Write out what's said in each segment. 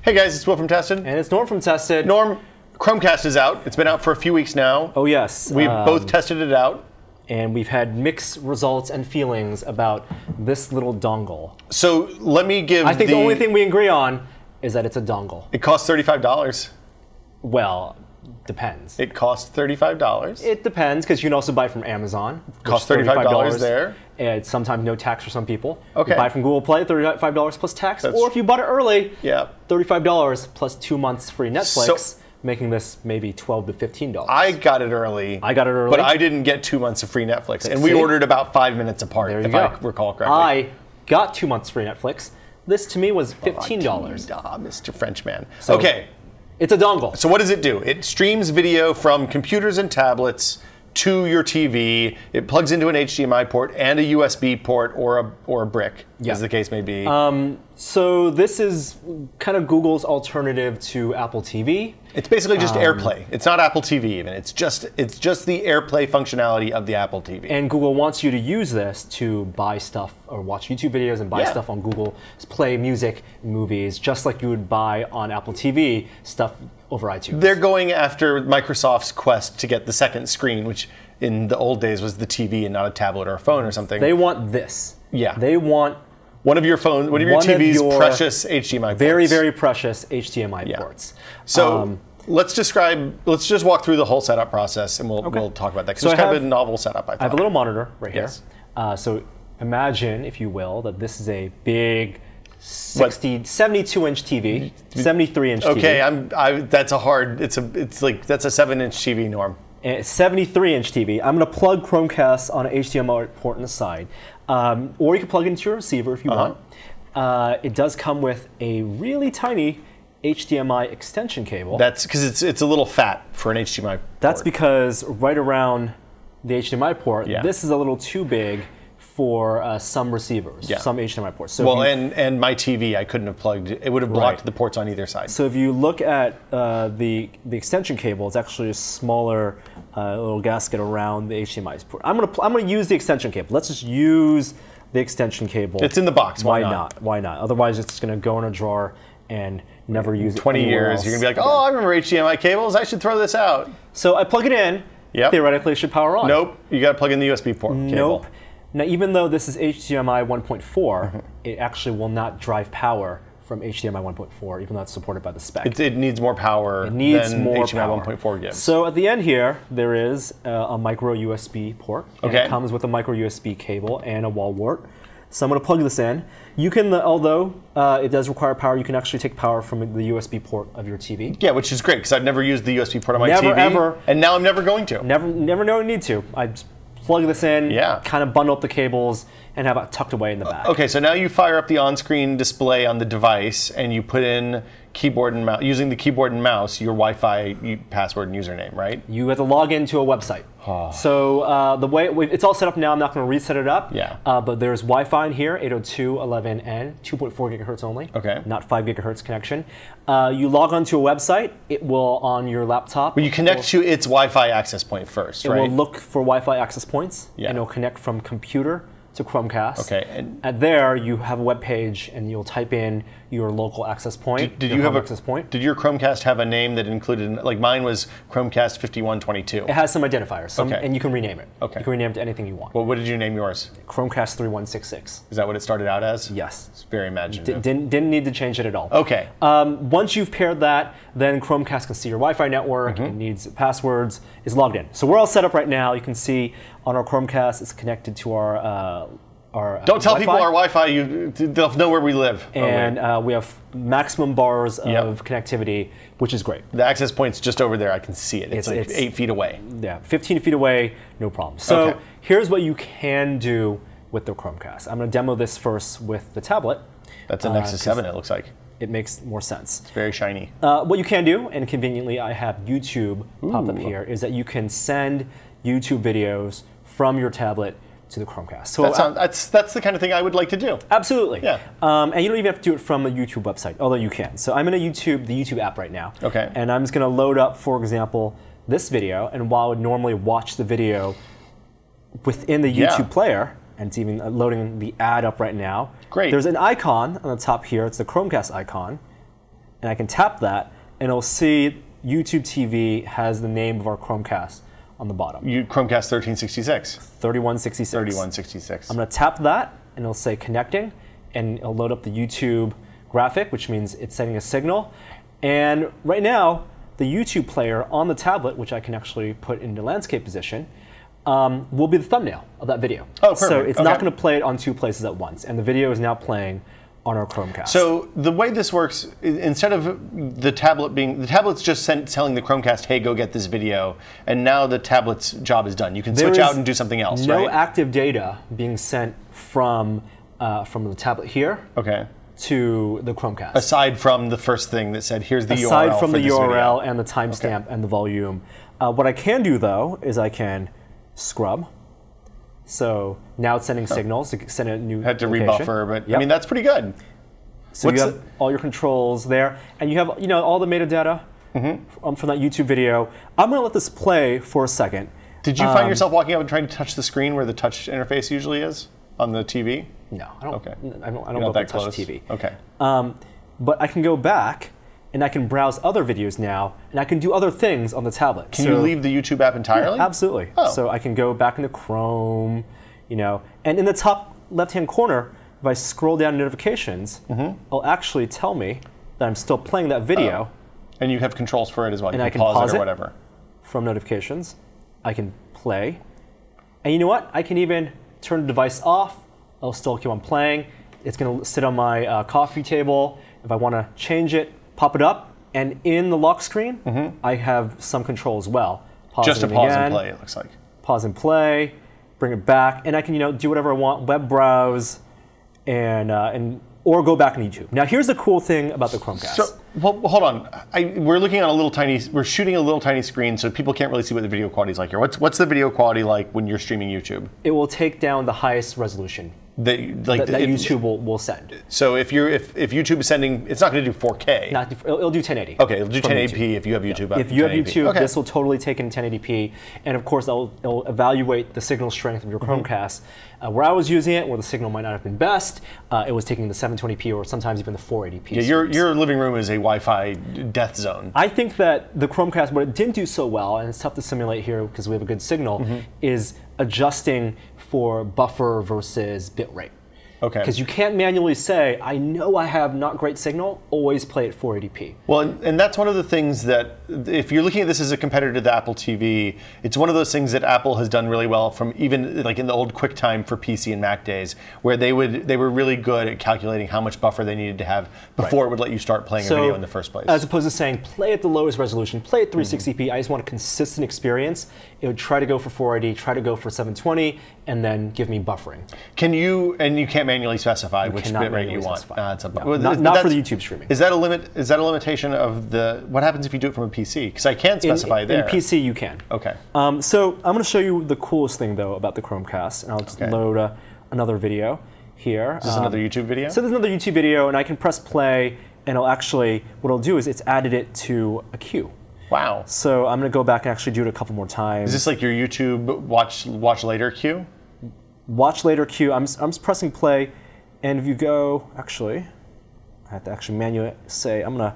Hey guys, it's Will from Tested. And it's Norm from Tested. Norm, Chromecast is out. It's been out for a few weeks now. Oh yes. We've both tested it out. And we've had mixed results and feelings about this little dongle. So let me give I think the only thing we agree on is that it's a dongle. It costs $35. Well, depends. It costs $35. It depends, because you can also buy it from Amazon. Costs $35 there. And sometimes no tax for some people. Okay. You buy it from Google Play, $35 plus tax. Or if you bought it early, $35 plus 2 months free Netflix, making this maybe $12 to $15. I got it early. I got it early. But I didn't get 2 months of free Netflix. And we ordered about 5 minutes apart, if I recall correctly. I got 2 months free Netflix. This, to me, was $15. Mr. Frenchman. So, okay. It's a dongle. So what does it do? It streams video from computers and tablets to your TV. It plugs into an HDMI port and a USB port or a brick, as the case may be. So this is kind of Google's alternative to Apple TV. It's basically just AirPlay. It's not Apple TV even. It's just the AirPlay functionality of the Apple TV. And Google wants you to use this to buy stuff or watch YouTube videos and buy stuff on Google Play, music, movies, just like you would buy on Apple TV stuff over iTunes. They're going after Microsoft's quest to get the second screen, which in the old days was the TV and not a tablet or a phone or something. They want this. Yeah. They want one of your TV's precious HDMI ports. Very, very precious HDMI ports. So let's just walk through the whole setup process, and we'll talk about that, because it's kind of a novel setup, I thought. I have a little monitor right here. So imagine, if you will, that this is a big 72-inch TV, 73-inch TV. Okay, that's that's a 7-inch TV, Norm. 73-inch TV. I'm going to plug Chromecast on an HDMI port on the side. Or you can plug it into your receiver if you want. It does come with a really tiny HDMI extension cable. That's because it's a little fat for an HDMI port. That's because right around the HDMI port, this is a little too big for some receivers, some HDMI ports. So and my TV, I couldn't have plugged it. It would have blocked the ports on either side. So if you look at the extension cable, it's actually a smaller little gasket around the HDMI port. I'm gonna use the extension cable. Let's just use the extension cable. It's in the box. Why not? Why not? Otherwise, it's gonna go in a drawer and never use it. 20 years, you're gonna be like, oh, I remember HDMI cables. I should throw this out. So I plug it in. Theoretically, it should power on. Nope. You got to plug in the USB port. Nope. Now, even though this is HDMI 1.4, it actually will not drive power from HDMI 1.4, even though it's supported by the spec. It needs more power than HDMI 1.4 gives. So at the end here, there is a micro USB port. And it comes with a micro USB cable and a wall wart. So I'm going to plug this in. You can, although it does require power, you can actually take power from the USB port of your TV. Yeah, which is great, because I've never used the USB port on my TV. Never, ever. And now I'm never going to. Never know you need to. I just plug this in, kind of bundle up the cables, and have it tucked away in the back. Okay, so now you fire up the on-screen display on the device, and you put in keyboard and mouse, using the keyboard and mouse, your Wi-Fi password and username, right? You have to log into a website. So the way it's all set up now, I'm not going to reset it up. But there's Wi-Fi in here, 802.11n, 2.4 gigahertz only. Not 5 gigahertz connection. You log onto a website. It will, on your laptop. But you connect to its Wi-Fi access point first, right? It will look for Wi-Fi access points, and it'll connect from computer to Chromecast. And there you have a web page, and you'll type in your local access point. Did you have access point? Did your Chromecast have a name that included, like mine was Chromecast 5122? It has some identifiers, and you can rename it. You can rename it to anything you want. Well, what did you name yours? Chromecast 3166. Is that what it started out as? Yes. It's very imaginative. Didn't need to change it at all. Once you've paired that, then Chromecast can see your Wi-Fi network. It needs passwords. It's logged in. So we're all set up right now. You can see on our Chromecast, it's connected to our Don't tell people our Wi-Fi. They'll know where we live. And we have maximum bars of connectivity, which is great. The access point's just over there. I can see it. It's like 8 feet away. Yeah, 15 feet away, no problem. So here's what you can do with the Chromecast. I'm going to demo this first with the tablet. That's a Nexus 7, it looks like. It makes more sense. It's very shiny. What you can do, and conveniently I have YouTube popped up here, is that you can send YouTube videos from your tablet to the Chromecast. So that's the kind of thing I would like to do. Absolutely. Yeah. And you don't even have to do it from a YouTube website, although you can. So I'm in the YouTube app right now. And I'm just going to load up, for example, this video. And while I would normally watch the video within the YouTube player, and it's even loading the ad up right now. Great. There's an icon on the top here. It's the Chromecast icon. and I can tap that, and it'll see YouTube TV has the name of our Chromecast on the bottom. Chromecast 1366. 3166. 3166. I'm going to tap that, and it'll say connecting, and it'll load up the YouTube graphic, which means it's sending a signal. And right now, the YouTube player on the tablet, which I can actually put into landscape position, will be the thumbnail of that video. Oh, perfect. So it's not going to play it on two places at once, and the video is now playing on our Chromecast. So the way this works, instead of the tablet's just telling the Chromecast, hey, go get this video, and now the tablet's job is done. You can switch out and do something else, no right? active data being sent from the tablet here to the Chromecast. Aside from the first thing that said, here's the URL Aside from the URL video. and the timestamp and the volume. What I can do, though, is I can scrub. So now it's sending signals to send a new Had to location. rebuffer, but I mean, that's pretty good. So you have all your controls there, and you have all the metadata from that YouTube video. I'm going to let this play for a second. Did you find yourself walking up and trying to touch the screen where the touch interface usually is on the TV? No, I don't. Okay. I don't You're go that touch close. TV. Okay. But I can go back, and I can browse other videos now, and I can do other things on the tablet. Can you leave the YouTube app entirely? Yeah, absolutely. Oh. So I can go back into Chrome, and in the top left-hand corner, if I scroll down notifications, it'll actually tell me that I'm still playing that video. Oh. And you have controls for it as well. And you I can can pause it or whatever. From notifications. I can play. And you know what? I can even turn the device off. It'll still keep on playing. It's going to sit on my coffee table. If I want to change it, pop it up. And in the lock screen, I have some control as well. Just to pause and play, it looks like. Pause and play, bring it back, and I can do whatever I want, web browse, or go back on YouTube. Now here's the cool thing about the Chromecast. So, well, hold on. We're shooting a little tiny screen, so people can't really see what the video quality is like here. What's the video quality like when you're streaming YouTube? It will take down the highest resolution that YouTube will send. So if YouTube is sending, it's not going to do 4K. It'll do 1080. Okay, it'll do 1080p if you have YouTube. If you have YouTube, this will totally take in 1080p, and of course it'll evaluate the signal strength of your Chromecast. Where I was using it, where the signal might not have been best, it was taking the 720p or sometimes even the 480p. Yeah, your living room is a Wi-Fi death zone. I think that the Chromecast, what it didn't do so well, and it's tough to simulate here because we have a good signal, is adjusting for buffer versus bitrate. Okay. Because you can't manually say, I know I have not great signal, always play at 480p. Well, and that's one of the things that, if you're looking at this as a competitor to the Apple TV, it's one of those things that Apple has done really well from even like in the old QuickTime for PC and Mac days, where they were really good at calculating how much buffer they needed to have before it would let you start playing a video in the first place. As opposed to saying, play at the lowest resolution, play at 360p, I just want a consistent experience, it would try to go for 480, try to go for 720, and then give me buffering. And you can't manually specify which bitrate you want. Not for the YouTube streaming. Is that a limit? Is that a limitation of what happens if you do it from a PC? Because I can't specify there. In PC, you can. Okay. So I'm going to show you the coolest thing though about the Chromecast, and I'll just load another video here. Is this another YouTube video? So there's another YouTube video, and I can press play, and what it'll do is it's added it to a queue. Wow. So I'm going to go back and actually do it a couple more times. Is this like your YouTube watch later queue? Watch later queue. I'm just pressing play, and if you go, I have to actually manually say I'm gonna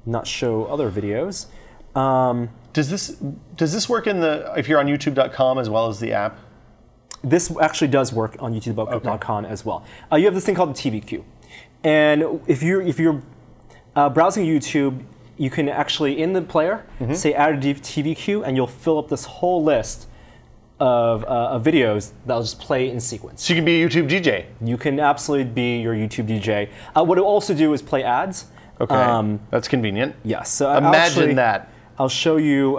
not show other videos. Does this work if you're on YouTube.com as well as the app? This actually does work on YouTube.com as well. You have this thing called the TV queue, and if you're browsing YouTube, you can actually in the player say add a TV queue, and you'll fill up this whole list of videos that'll just play in sequence. So you can be a YouTube DJ. You can absolutely be your YouTube DJ. What it'll also do is play ads. Okay, that's convenient. Yes. So imagine that. I'll show you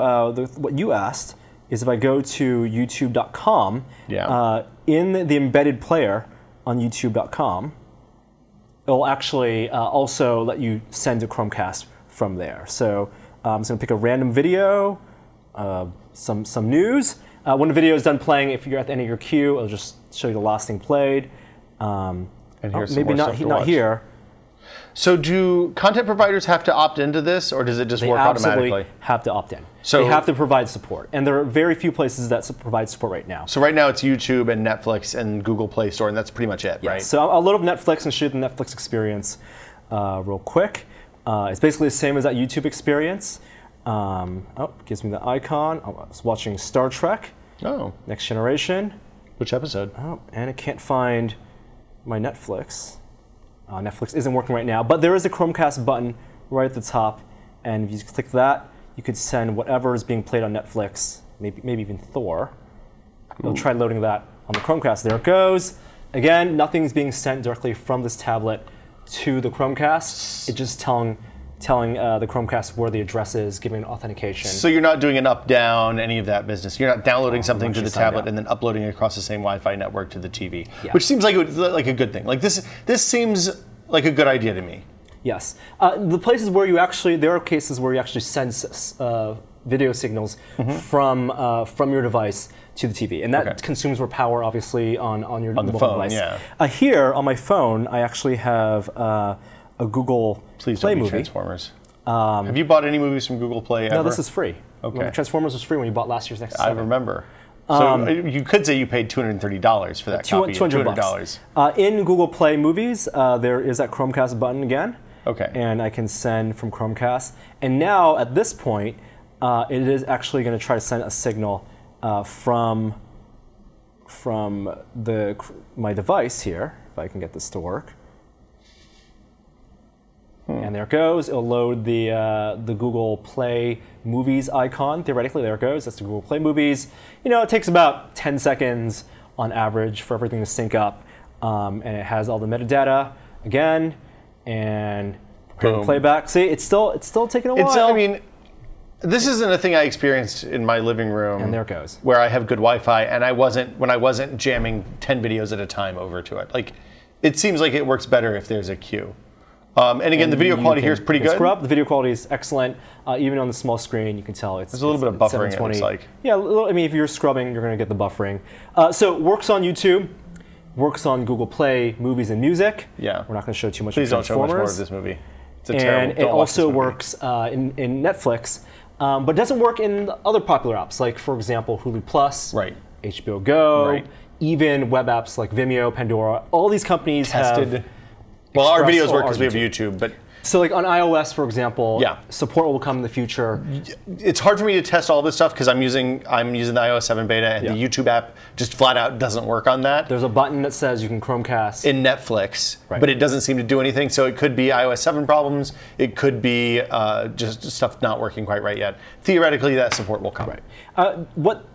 what you asked is if I go to YouTube.com, in the embedded player on YouTube.com, it'll actually also let you send a Chromecast from there. So I'm just going to pick a random video, some news. When the video is done playing, if you're at the end of your queue, it'll just show you the last thing played. And here's maybe not here. So do content providers have to opt into this, or does it just work automatically? They absolutely have to opt in. So they have to provide support, and there are very few places that provide support right now. So right now it's YouTube and Netflix and Google Play Store, and that's pretty much it, right? So I'll load up Netflix and show you the Netflix experience real quick. It's basically the same as that YouTube experience. Gives me the icon. I was watching Star Trek. Oh. Next Generation. Which episode? Oh, and I can't find my Netflix. Netflix isn't working right now, but there is a Chromecast button right at the top, and if you click that, you could send whatever is being played on Netflix, maybe even Thor. We'll try loading that on the Chromecast. There it goes. Again, nothing's being sent directly from this tablet to the Chromecast. It's just telling the Chromecast where the address is, giving authentication. So you're not doing an up-down, any of that business. You're not downloading something to the tablet and then uploading it across the same Wi-Fi network to the TV, which seems like a good thing. Like this seems like a good idea to me. Yes. The places where there are cases where you actually send video signals from your device to the TV, and that consumes more power, obviously, on your mobile phone, device. Here on my phone, I actually have a Google Play movie. Transformers. Have you bought any movies from Google Play ever? No, this is free. Okay. Transformers was free when you bought last year's Next 7. I remember. So you could say you paid $230 for that copy. $200. In Google Play Movies, there is that Chromecast button again. Okay. And I can send from Chromecast. And now, at this point, it is actually going to try to send a signal from my device here, if I can get this to work. And there it goes. It'll load the Google Play Movies icon. Theoretically, there it goes. That's the Google Play Movies. It takes about 10 seconds on average for everything to sync up. And it has all the metadata again, and playback. See, it's still taking a while. This isn't a thing I experienced in my living room. And there it goes. Where I have good Wi-Fi, and when I wasn't jamming 10 videos at a time over to it. Like, it seems like it works better if there's a queue. And again, the video quality here is pretty good. The video quality is excellent. Even on the small screen, you can tell there's a little bit of buffering. It looks like. Yeah, if you're scrubbing, you're going to get the buffering. So it works on YouTube, works on Google Play Movies and Music. Yeah. We're not going to show too much. Please don't show much more of this movie. It's a terrible. And it also works in Netflix, but doesn't work in other popular apps, like for example Hulu Plus, HBO Go, even web apps like Vimeo, Pandora. All these companies have. Well, our videos work because we have YouTube, but so like on iOS, for example, support will come in the future. It's hard for me to test all this stuff because I'm using the iOS 7 beta, and the YouTube app just flat out doesn't work on that. There's a button that says you can Chromecast in Netflix, but it doesn't seem to do anything. So it could be iOS 7 problems. It could be just stuff not working quite right yet. Theoretically, that support will come.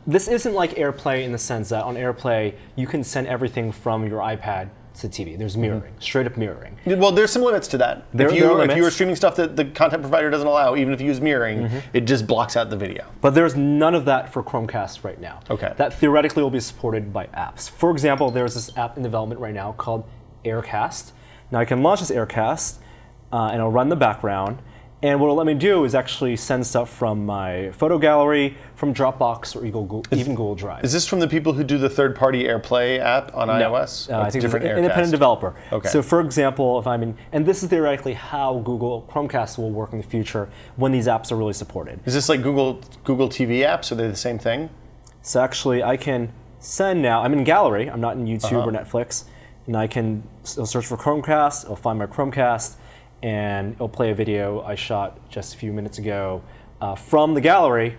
This isn't like AirPlay in the sense that on AirPlay you can send everything from your iPad to TV. There's mirroring, straight up mirroring. Well, there's some limits to that. If you are streaming stuff that the content provider doesn't allow, even if you use mirroring, it just blocks out the video. But there's none of that for Chromecast right now. Okay. That theoretically will be supported by apps. For example, there's this app in development right now called Aircast. Now I can launch this Aircast, and it'll run in the background. And what it'll let me do is actually send stuff from my photo gallery, from Dropbox, or even Google Drive. Is this from the people who do the third-party AirPlay app on iOS? I think it's an independent developer. Okay. So for example, if I'm in, and this is theoretically how Google Chromecast will work in the future when these apps are really supported. Is this like Google TV apps? Are they the same thing? So actually, I can send now. I'm in Gallery. I'm not in YouTube or Netflix. And it'll search for Chromecast. It'll find my Chromecast. And it'll play a video I shot just a few minutes ago from the gallery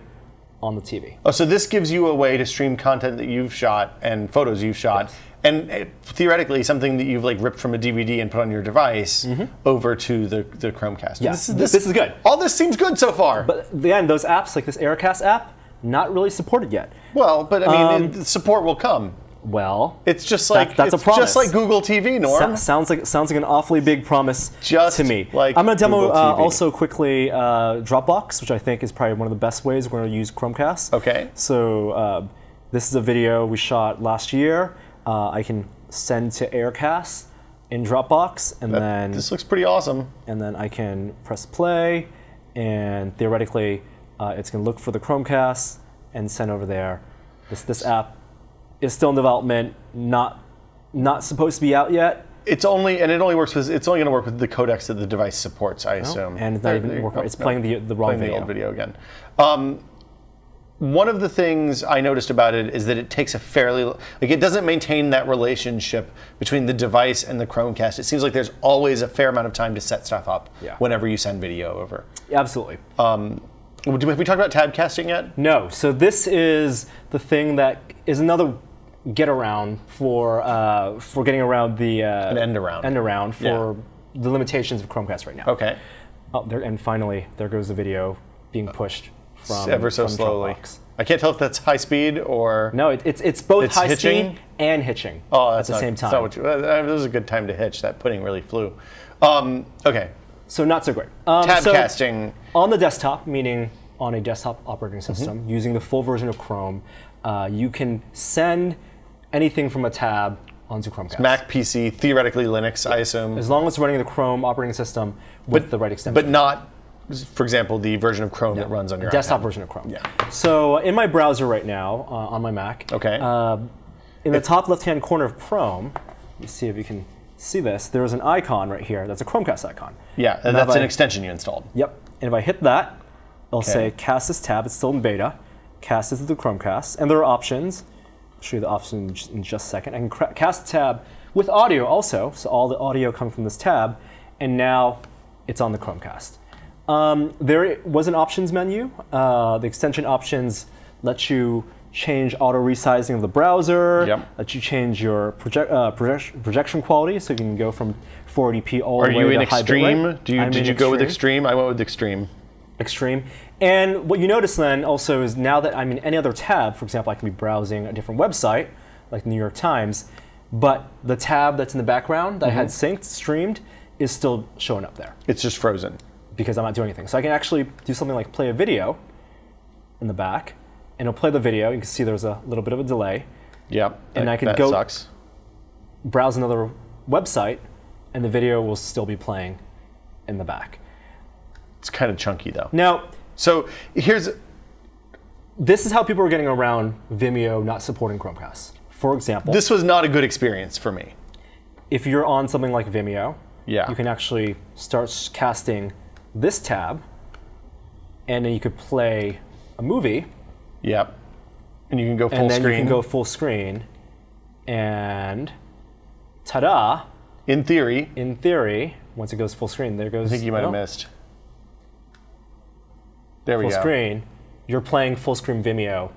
on the TV. Oh, so this gives you a way to stream content that you've shot and photos you've shot, and theoretically something that you've like ripped from a DVD and put on your device over to the Chromecast. Yeah, this is good. All this seems good so far. But again, those apps like this Aircast app, not really supported yet. Well, but I mean, support will come. Well, it's just like that's a promise. Just like Google TV, Norm. Sounds like an awfully big promise to me. Like I'm going to demo also quickly Dropbox, which I think is probably one of the best ways we're going to use Chromecast. Okay. So this is a video we shot last year. I can send to Aircast in Dropbox, and then this looks pretty awesome. And then I can press play, and theoretically, it's going to look for the Chromecast and send over there. This app is still in development, not supposed to be out yet. It only going to work with the codecs that the device supports, I assume. And it's not even working. It's playing the wrong video. The old video again. one of the things I noticed about it is that it takes a fairly, like it doesn't maintain that relationship between the device and the Chromecast. It seems like there's always a fair amount of time to set stuff up whenever you send video over. Absolutely. Have we talked about tab casting yet? No. So this is the thing that is another get around for getting around the an end around for the limitations of Chromecast right now. Okay. Oh, there, and finally, there goes the video being pushed from ever so from slowly. Dropbox. I can't tell if that's high speed or no. It's both high hitching? speed and hitching at the same time. That's not what that was a good time to hitch. That pudding really flew. Okay. So not so great. Tab casting on the desktop, meaning on a desktop operating system, using the full version of Chrome, you can send anything from a tab onto Chromecast. Mac, PC, theoretically Linux, I assume. As long as it's running the Chrome operating system with the right extension. But not, for example, the version of Chrome that runs on your desktop iPad. version of Chrome. Yeah. So in my browser right now, on my Mac, in the top left-hand corner of Chrome, let's see if you can see this, there's an icon right here. That's a Chromecast icon. Yeah, and that's an extension you installed. Yep. And if I hit that, it'll say cast this tab. It's still in beta. Cast this to the Chromecast. And there are options. I'll show you the options in just a second. I can cast a tab with audio also. So all the audio comes from this tab. And now it's on the Chromecast. There was an options menu. The extension options let you change auto resizing of the browser, let you change your projection quality, so you can go from 480p all the way to high bitrate. Are you in extreme? Did you go with extreme? I went with extreme. Extreme. And what you notice then also is now that I'm in any other tab, for example, I can be browsing a different website, like the New York Times, but the tab that's in the background that I had synced, streamed, is still showing up there. It's just frozen. Because I'm not doing anything. So I can actually do something like play a video in the back, and it'll play the video. You can see there's a little bit of a delay. Yep. And I can go browse another website, and the video will still be playing in the back. It's kind of chunky, though. Now, so this is how people are getting around Vimeo not supporting Chromecast. For example, this was not a good experience for me. If you're on something like Vimeo, you can actually start casting this tab, and then you could play a movie. Yep. And you can go full screen. And then you can go full screen, and ta-da! In theory, once it goes full screen, there goes. I think you might have missed. There we go. Full screen. You're playing full screen Vimeo.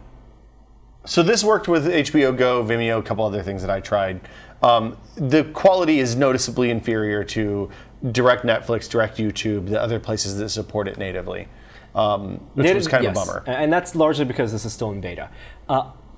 So this worked with HBO Go, Vimeo, a couple other things that I tried. The quality is noticeably inferior to direct Netflix, direct YouTube, the other places that support it natively, which was kind of a bummer. And that's largely because this is still in beta.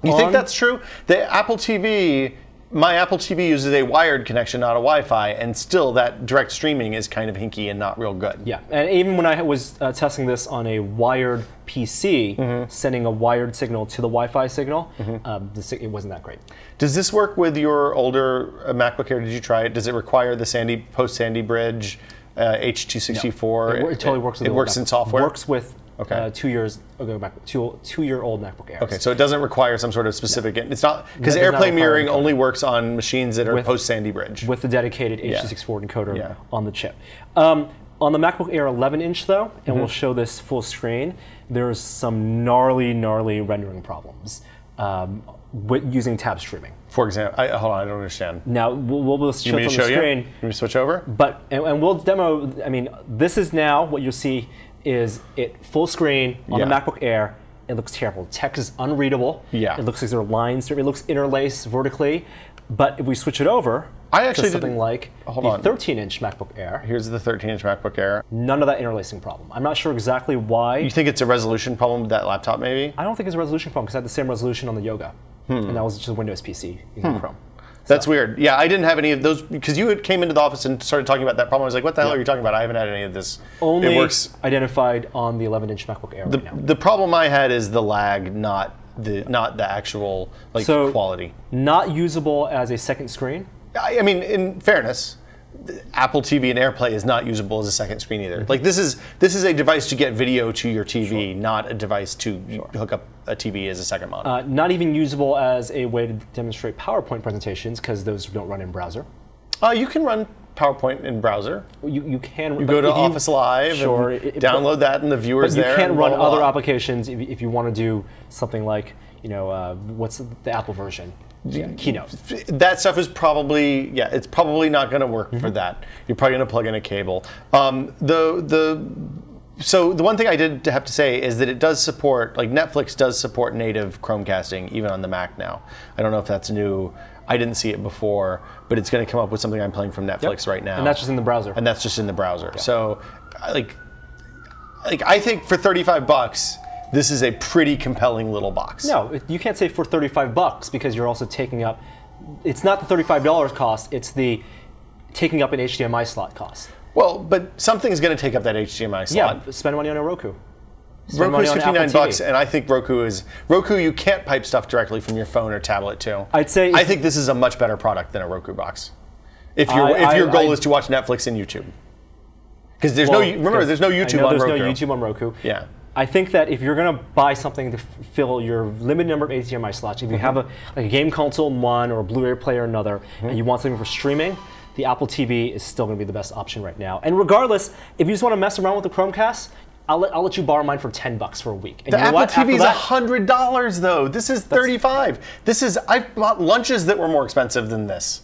You think that's true? The Apple TV, my Apple TV uses a wired connection, not a Wi-Fi, and still that direct streaming is kind of hinky and not real good. Yeah, and even when I was testing this on a wired PC, sending a wired signal to the Wi-Fi signal, it wasn't that great. Does this work with your older MacBook Air? Did you try it? Does it require the post-Sandy bridge, H.264? No, it totally works with it works in software? It works with 2 years ago, two-year-old MacBook Airs. Okay, so it doesn't require some sort of specific. It's not because AirPlay mirroring only works on machines that are post-Sandy bridge with the dedicated H.264 encoder on the chip. On the MacBook Air 11-inch though, and we'll show this full screen, there's some gnarly rendering problems with using tab streaming. For example, hold on, I don't understand. Now we'll show it on the screen. You want me to switch over? But and we'll demo. I mean, this is now what you'll see is it full screen on the MacBook Air. It looks terrible. Text is unreadable. Yeah. It looks like there are lines. It looks interlaced vertically. But if we switch it over to something like the 13-inch MacBook Air. Here's the 13-inch MacBook Air. None of that interlacing problem. I'm not sure exactly why. You think it's a resolution problem with that laptop, maybe? I don't think it's a resolution problem because I had the same resolution on the Yoga. And that was just a Windows PC using Chrome. That's weird. Yeah, I didn't have any of those because you came into the office and started talking about that problem. I was like, what the hell are you talking about? I haven't had any of this. Only identified on the 11-inch MacBook Air right now. The problem I had is the lag, not the actual quality. Not usable as a second screen? I mean, in fairness, Apple TV and AirPlay is not usable as a second screen either. Like this is a device to get video to your TV, not a device to hook up a TV as a second monitor. Not even usable as a way to demonstrate PowerPoint presentations because those don't run in browser. You can run PowerPoint in browser. You can. You go to Office Live and download that, and the viewers there. But you can't run other applications if you want to do something like, what's the Apple version? Yeah, Keynote. That stuff is probably, it's probably not going to work for that. You're probably going to plug in a cable. So the one thing I did have to say is that it does support, like Netflix does support native Chromecasting even on the Mac now. I don't know if that's new. I didn't see it before, but it's going to come up with something I'm playing from Netflix right now. And that's just in the browser. And that's just in the browser. Yeah. So, like I think for $35, this is a pretty compelling little box. No, you can't say for $35 because you're also taking up. It's not the $35 cost. It's the taking up an HDMI slot cost. Well, but something's going to take up that HDMI slot. Yeah, spend money on a Roku. Roku's $59, and I think Roku, you can't pipe stuff directly from your phone or tablet to. I think this is a much better product than a Roku box. If your goal is to watch Netflix and YouTube. Because there's no YouTube on Roku. There's no YouTube on Roku. Yeah. I think that if you're going to buy something to fill your limited number of HDMI slots, if you have a game console in one or a Blu-ray player in another, and you want something for streaming, the Apple TV is still going to be the best option right now. And regardless, if you just want to mess around with the Chromecast, I'll let you borrow mine for $10 for a week. And the Apple TV is $100 though. This is $35. I've bought lunches that were more expensive than this.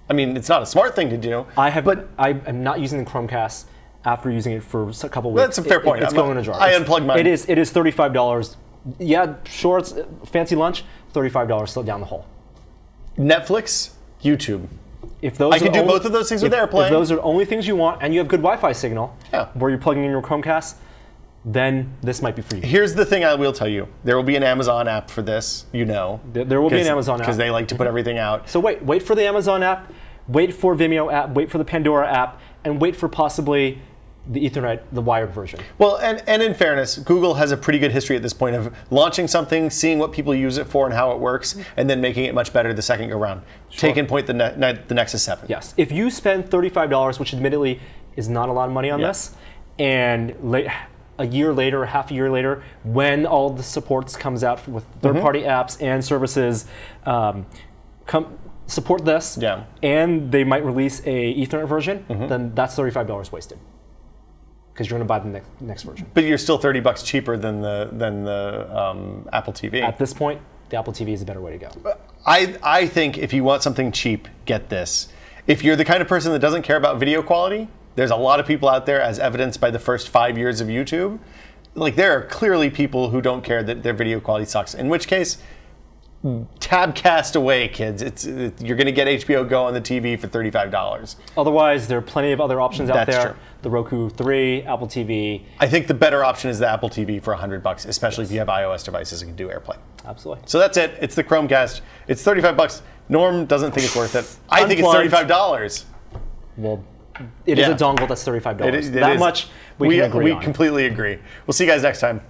I mean, it's not a smart thing to do. I'm not using the Chromecast after using it for a couple weeks. That's a fair point. It's going in a jar. I unplugged mine. It is $35. Yeah, sure, it's a fancy lunch. $35 still down the hole. Netflix, YouTube. I can do both of those things with AirPlay. If those are the only things you want, and you have good Wi-Fi signal, where you're plugging in your Chromecast, then this might be for you. Here's the thing I will tell you. There will be an Amazon app for this, There will be an Amazon app. Because they like to put everything out. So wait for the Amazon app, wait for Vimeo app, wait for the Pandora app, and wait for possibly the Ethernet, the wired version. Well, and in fairness, Google has a pretty good history at this point of launching something, seeing what people use it for and how it works, and then making it much better the second go round. Sure. Take in point the Nexus 7. Yes. If you spend $35, which admittedly is not a lot of money on this, and a year later, half a year later, when all the supports comes out with third-party apps and services, support this, and they might release a Ethernet version, then that's $35 wasted. Because you're going to buy the next version. But you're still $30 cheaper than the Apple TV. At this point, the Apple TV is a better way to go. I think if you want something cheap, get this. If you're the kind of person that doesn't care about video quality, there's a lot of people out there, as evidenced by the first 5 years of YouTube. Like, there are clearly people who don't care that their video quality sucks. In which case, Tabcast away, kids. You're going to get HBO Go on the TV for $35. Otherwise, there are plenty of other options out there. That's true. The Roku 3, Apple TV. I think the better option is the Apple TV for $100, especially if you have iOS devices and can do AirPlay. Absolutely. So that's it. It's the Chromecast. It's $35. Norm doesn't think it's worth it. I think it's $35. Well, it is a dongle that's $35. That much we can agree on. We completely agree. We'll see you guys next time.